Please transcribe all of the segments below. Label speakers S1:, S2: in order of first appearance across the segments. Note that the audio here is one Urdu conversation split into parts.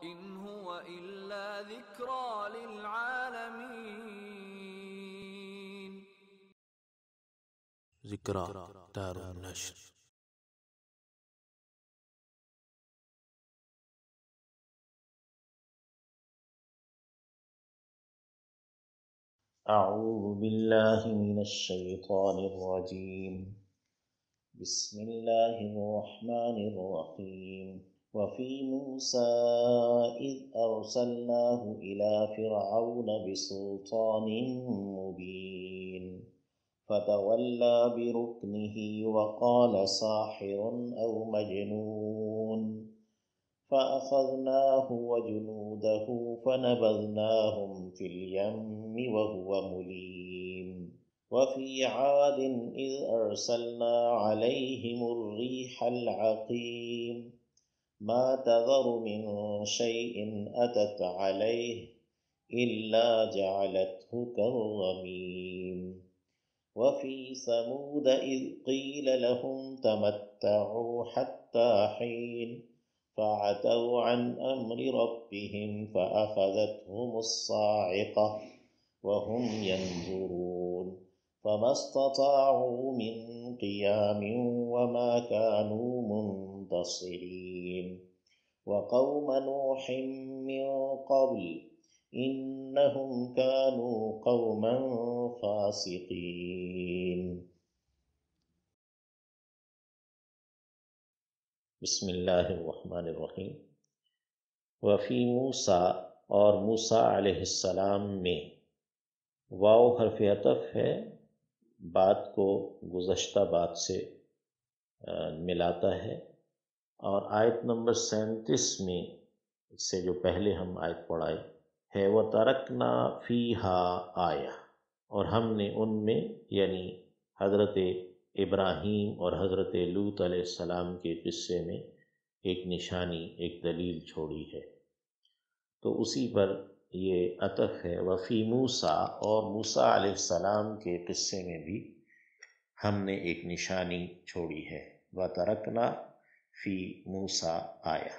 S1: إن هو إلا ذكرى للعالمين.
S2: ذکرى دارالنشر.
S3: أعوذ بالله من الشيطان الرجيم. بسم الله الرحمن الرحيم. وفي موسى إذ أرسلناه إلى فرعون بسلطان مبين فتولى بركنه وقال ساحر أو مجنون فأخذناه وجنوده فنبذناهم في اليم وهو مليم. وفي عاد إذ أرسلنا عليهم الريح العقيم ما تذر من شيء أتت عليه إلا جعلته كالرميم. وفي ثمود إذ قيل لهم تمتعوا حتى حين فعتوا عن أمر ربهم فأخذتهم الصاعقة وهم ينظرون فما استطاعوا من قيام وما كانوا منتصرين. وقوم نوح من قبل إنهم كانوا قوما فاسقين. بسم اللہ الرحمن الرحیم. وفی موسیٰ، اور موسیٰ علیہ السلام میں، واو حرف عطف ہے، بات کو گزشتہ بات سے ملاتا ہے. اور آیت نمبر 37 میں، اس سے جو پہلے ہم آیت پڑھائے ہے، وَتَرَكْنَا فِيهَا آیَةً، اور ہم نے ان میں یعنی حضرت ابراہیم اور حضرت لوط علیہ السلام کے قصے میں ایک نشانی، ایک دلیل چھوڑی ہے. تو اسی پر یہ عطف ہے. وفی موسیٰ، اور موسیٰ علیہ السلام کے قصے میں بھی ہم نے ایک نشانی چھوڑی ہے. وَتَرَكْنَا فی موسیٰ آیَةً،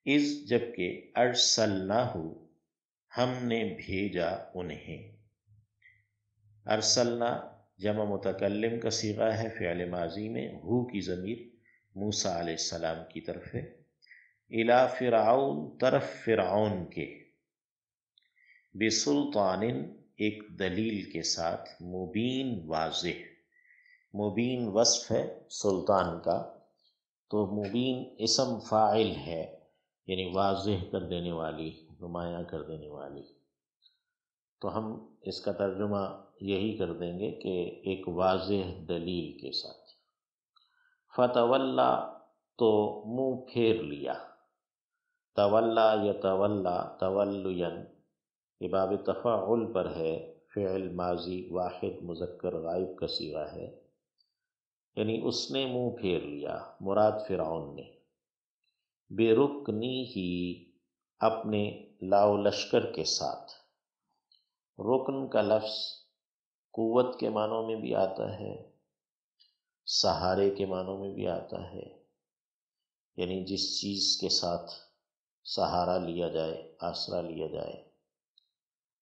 S3: اذ جبکہ ارسلناہ ہم نے بھیجا انہیں. ارسلنا جمع متکلم کا صیغہ ہے فعل ماضی میں، ہو کی ضمیر موسیٰ علیہ السلام کی طرف ہے. الی فرعون، طرف فرعون کے، بسلطان ایک دلیل کے ساتھ، مبین واضح. مبین وصف ہے سلطان کا، تو مبین اسم فاعل ہے، یعنی واضح کر دینے والی، نمایاں کر دینے والی. تو ہم اس کا ترجمہ یہی کر دیں گے کہ ایک واضح دلیل کے ساتھ. فتولا، تو منہ پھیر لیا. تولا یتولا تولین، یہ باب تفاعل پر ہے، فعل ماضی واحد مذکر غائب کا صیغہ ہے، یعنی اس نے منہ پھیر لیا، مراد فرعون نے. برکنی ہی، اپنے لاؤ لشکر کے ساتھ. رکن کا لفظ قوت کے معنوں میں بھی آتا ہے، سہارے کے معنوں میں بھی آتا ہے، یعنی جس چیز کے ساتھ سہارا لیا جائے، آسرا لیا جائے.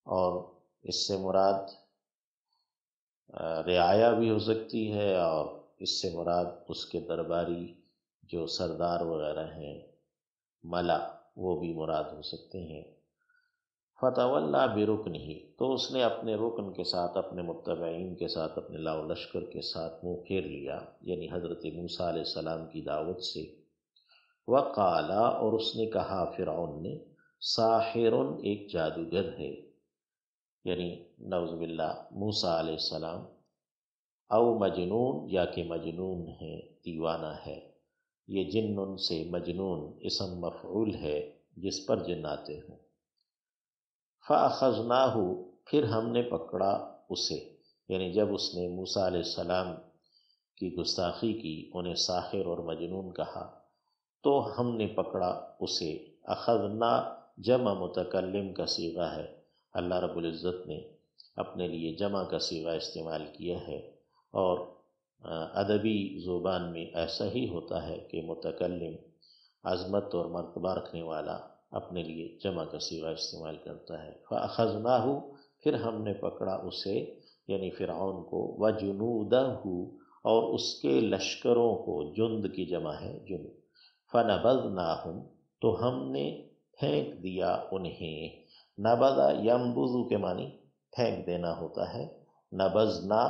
S3: اور اس سے مراد رعایا بھی ہو سکتی ہے، اور اس سے مراد اس کے درباری جو سردار وغیرہ ہیں، ملا، وہ بھی مراد ہو سکتے ہیں. فتولا برکنہ، تو اس نے اپنے رکن کے ساتھ، اپنے متبعین کے ساتھ، اپنے لاؤ لشکر کے ساتھ منہ پھیر لیا، یعنی حضرت موسیٰ علیہ السلام کی دعوت سے. وقال، اور اس نے کہا فرعون نے، ساحر، ایک جادوگر ہے، یعنی نعوذ باللہ موسیٰ علیہ السلام. او مجنون، یا کہ مجنون ہے، دیوانہ ہے. یہ جن سے مجنون اسم مفعول ہے جس پر جن آتے ہوں. فَأَخَذْنَاهُ، پھر ہم نے پکڑا اسے، یعنی جب اس نے موسیٰ علیہ السلام کی گستاخی کی، انہیں ساحر اور مجنون کہا، تو ہم نے پکڑا اسے. اخذنا جمع متکلم کا صیغہ ہے، اللہ رب العزت نے اپنے لیے جمع کا صیغہ استعمال کیا ہے، اور ادبی زبان میں ایسا ہی ہوتا ہے کہ متکلم عظمت اور مرتبہ رکھنے والا اپنے لیے جمع کا صیغہ استعمال کرتا ہے۔ فَأَخَذْنَاهُ پھر ہم نے پکڑا اسے یعنی فرعون کو، وَجُنُودَهُ اور اس کے لشکروں کو، جند کی جمع ہے جنود، فَنَبَذْنَاهُمْ تو ہم نے پھینک دیا انہیں۔ نبذ ینبذ کے معنی پھینک دینا ہوتا ہے، نبذنا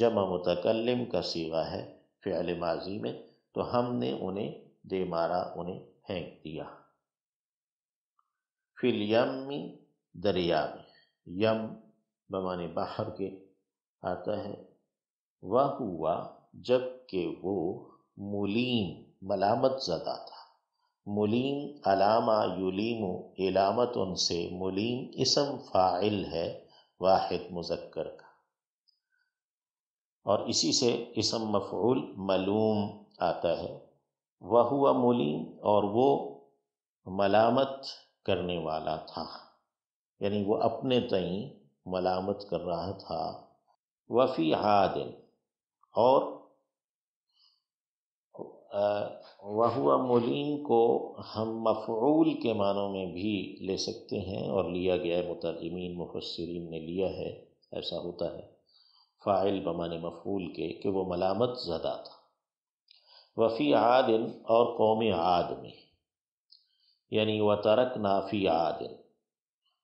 S3: جمع متکلم کا صیغہ ہے فعل ماضی میں، تو ہم نے انہیں دے مارا، انہیں پھینک دیا۔ فی الیم دریا میں، یم بمعنی بحر کے آتا ہے، وَہُوَ جب کہ وہ ملیم ملامت زدہ تھا۔ ملیم علامہ یلیم علامت ان سے، ملیم اسم فاعل ہے واحد مذکر کا، اور اسی سے اسم مفعول ملوم آتا ہے۔ وَهُوَ ملیم اور وہ ملامت کرنے والا تھا، یعنی وہ اپنے تئیں ملامت کر رہا تھا۔ وفی عاد اور وہو ملیم کو ہم مفعول کے معنوں میں بھی لے سکتے ہیں، اور لیا گیا ہے، مترجمین مفسرین نے لیا ہے، ایسا ہوتا ہے فاعل بمعنی مفعول کے کہ وہ ملامت زدہ تھا۔ وفی عاد اور قوم عاد میں، یعنی وترکنا فی عاد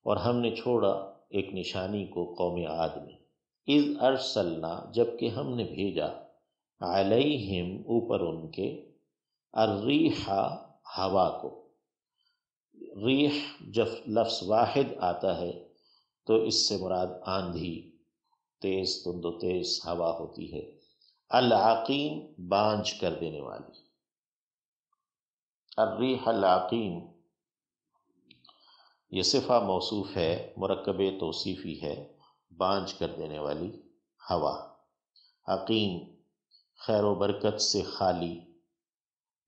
S3: اور ہم نے چھوڑا ایک نشانی کو قوم عاد میں، اذ ارسلنا جب کہ ہم نے بھیجا، علیہم اوپر ان کے، الریح ہوا کو۔ ریح جب لفظ واحد آتا ہے تو اس سے مراد آندھی، تیز تند و تیز ہوا ہوتی ہے۔ العقیم بانجھ کر دینے والی، الریح العقیم یہ صفہ موصوف ہے، مرکب توصیفی ہے، بانجھ کر دینے والی ہوا۔ عقیم خیر و برکت سے خالی،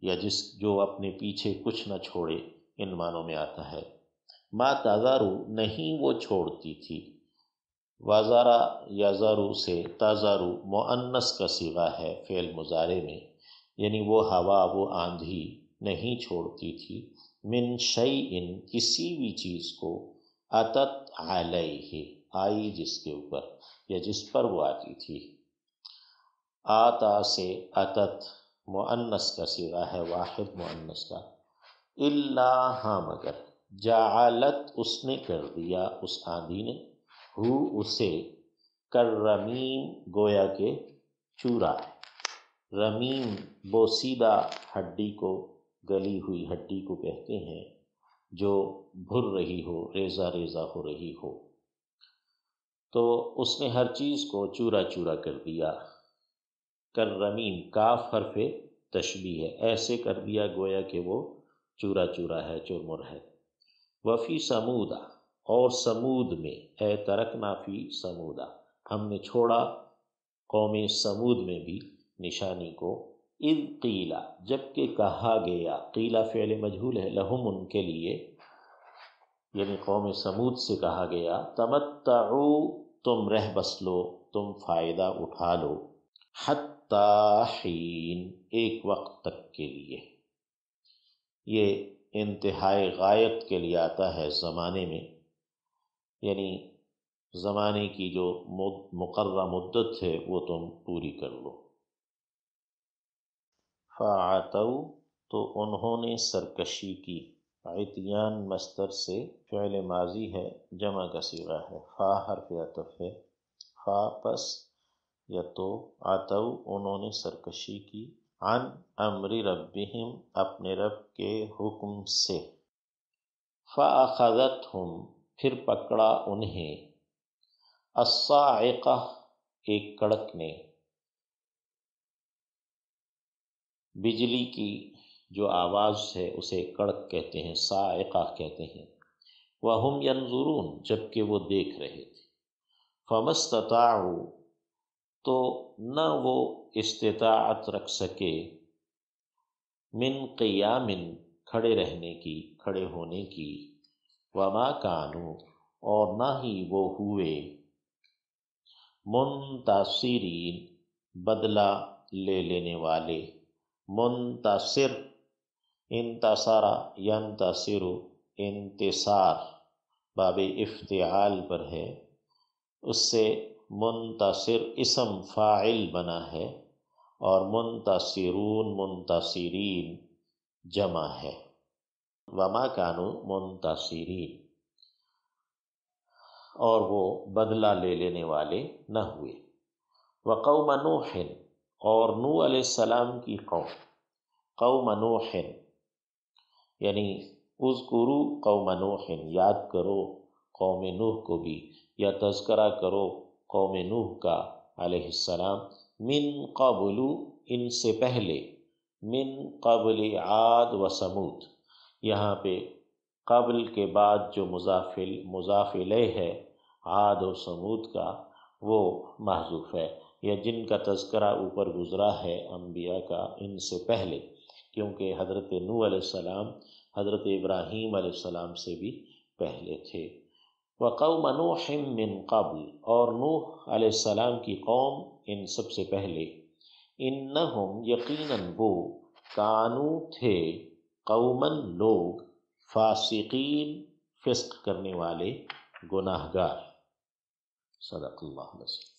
S3: یا جو اپنے پیچھے کچھ نہ چھوڑے، ان معنوں میں آتا ہے۔ ما تذرو نہیں وہ چھوڑتی تھی، وزارا یزرو سے تذرو مؤنث کا صیغہ ہے فعل مضارع میں، یعنی وہ ہوا، وہ آندھی نہیں چھوڑتی تھی، من شیء کسی بھی چیز کو، اتت علیہ آئی جس کے اوپر یا جس پر وہ آتی تھی۔ آتا سے اتت مؤنث کا صیغہ ہے واحد مؤنث کا، الا ہاں مگر، جعلت اس نے کر دیا، اس آندھی نے، ہو اسے، کررمیم گویا کہ چورا ہے۔ رمیم بوسیدہ ہڈی کو، گلی ہوئی ہڈی کو کہتے ہیں جو بھر رہی ہو، ریزہ ریزہ ہو رہی ہو، تو اس نے ہر چیز کو چورا چورا کر دیا۔ کررمیم کاف حرف تشبیہ ہے، ایسے کر دیا گویا کہ وہ چورا چورا ہے، چرمر ہے۔ وفی سمودا اور سمود میں، اے ترکنا فی سمودا ہم نے چھوڑا قوم سمود میں بھی نشانی کو، اذ قیلا جب کہ کہا گیا، قیلا فعل مجہول ہے، لہم ان کے لیے، یعنی قوم سمود سے کہا گیا، تمتعو تم رہ بس لو، تم فائدہ اٹھا لو، حتی حین ایک وقت تک کے لیے۔ یہ انتہائی غایت کے لیے آتا ہے زمانے میں، یعنی زمانے کی جو مقررہ مدت ہے وہ تم پوری کر لو۔ فَعَتَوْا تو انہوں نے سرکشی کی، عتیان مصدر سے فعل ماضی ہے، جمع کا صیغہ ہے، فا حرف عطف ہے، فا پس یا تو، عتو انہوں نے سرکشی کی، عن امر ربہم اپنے رب کے حکم سے، فَأَخَذَتْهُمْ پھر پکڑا انہیں، الصَّاعِقَةُ ایک کڑک نے، بجلی کی جو آواز ہے اسے کڑک کہتے ہیں، صاعقہ کہتے ہیں۔ وَهُمْ يَنظُرُونَ جبکہ وہ دیکھ رہے تھے۔ فَمَا اسْتَطَاعُوا تو نہ وہ استطاعت رکھ سکے، من قیام کھڑے رہنے کی، کھڑے ہونے کی، وَمَا كَانُوا اور نہ ہی وہ ہوئے، منتصرین بدلہ لے لینے والے، منتصر، انتصر ینتصر انتصار باب افتعال پر ہے، اس سے منتصر اسم فاعل بنا ہے، اور منتصرون منتصرین جمع ہے۔ وما کانوا منتصرین، اور وہ بدلہ لے لینے والے نہ ہوئے۔ وقوم نوح، اور نوح علیہ السلام کی قوم، قوم نوح یعنی اذکروا قوم نوح، یاد کرو قوم نوح کو بھی، یا تذکرہ کرو قوم نوح کا علیہ السلام، من قبل ان سے پہلے، من قبل عاد و سمود، یہاں پہ قبل کے بعد جو مضاف الیہ ہے عاد و سمود کا، وہ محذوف ہے، یا جن کا تذکرہ اوپر گزرا ہے انبیاء کا ان سے پہلے، کیونکہ حضرت نوح علیہ السلام حضرت ابراہیم علیہ السلام سے بھی پہلے تھے۔ وقوم نوح من قبل، اور نوح علیہ السلام کی قوم ان سب سے پہلے، انہم یقیناً وہ، کانو تھے، قوماً لوگ، فاسقین فسق کرنے والے، گناہگار۔ صدق اللہ العظیم۔